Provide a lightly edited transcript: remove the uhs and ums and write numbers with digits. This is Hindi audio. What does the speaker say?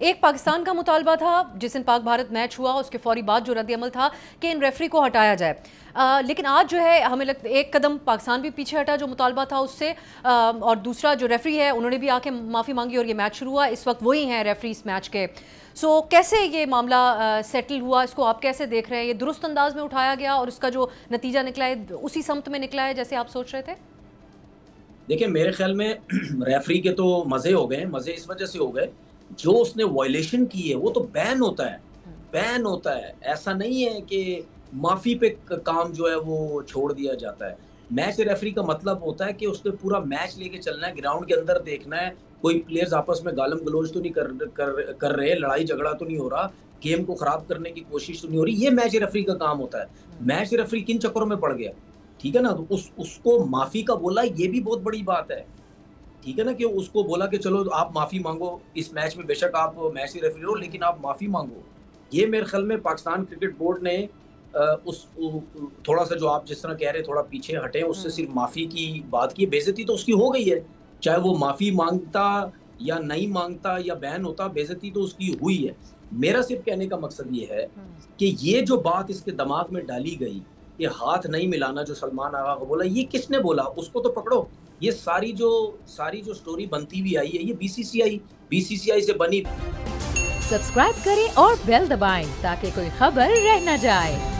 एक पाकिस्तान का मुतालबा था जिस दिन पाक भारत मैच हुआ उसके फौरी बाद जो रद्द अमल था कि इन रेफरी को हटाया जाए, लेकिन आज जो है हमें लगता एक कदम पाकिस्तान भी पीछे हटा जो मुतालबा था उससे, और दूसरा जो रेफरी है उन्होंने भी आके माफ़ी मांगी और ये मैच शुरू हुआ। इस वक्त वही हैं रेफरी इस मैच के। सो कैसे ये मामला सेटल हुआ, इसको आप कैसे देख रहे हैं? ये दुरुस्त अंदाज में उठाया गया और इसका जो नतीजा निकला है उसी समत में निकला है जैसे आप सोच रहे थे? देखिए, मेरे ख्याल में रेफरी के तो मजे हो गए। मजे इस वजह से हो गए, जो उसने वायलेशन की है वो तो बैन होता है। बैन होता है, ऐसा नहीं है कि माफी पे काम जो है वो छोड़ दिया जाता है। मैच रेफरी का मतलब होता है कि उसने पूरा मैच लेके चलना है, ग्राउंड के अंदर देखना है कोई प्लेयर्स आपस में गालम गलोच तो नहीं कर रहे, लड़ाई झगड़ा तो नहीं हो रहा, गेम को खराब करने की कोशिश तो नहीं हो रही। ये मैच रेफरी का काम होता है। मैच रेफरी किन चक्करों में पड़ गया? ठीक है ना, तो उसको माफी का बोला, ये भी बहुत बड़ी बात है। ठीक है ना, कि उसको बोला कि चलो आप माफी मांगो इस मैच में, बेशक आप मैच के रेफरी हो लेकिन आप माफी मांगो। ये मेरे ख्याल में पाकिस्तान क्रिकेट बोर्ड ने थोड़ा सा, जो आप जिस तरह कह रहे थोड़ा पीछे हटे, उससे सिर्फ माफी की बात की। बेइज्जती तो उसकी हो गई है, चाहे वो माफी मांगता या नहीं मांगता या बैन होता, बेइज्जती तो उसकी हुई है। मेरा सिर्फ कहने का मकसद ये है कि ये जो बात इसके दिमाग में डाली गई, ये हाथ नहीं मिलाना जो सलमान आगा को बोला, ये किसने बोला? उसको तो पकड़ो। ये सारी जो स्टोरी बनती हुई आई है, ये बीसीसीआई से बनी। सब्सक्राइब करें और बेल दबाएं ताकि कोई खबर रह न जाए।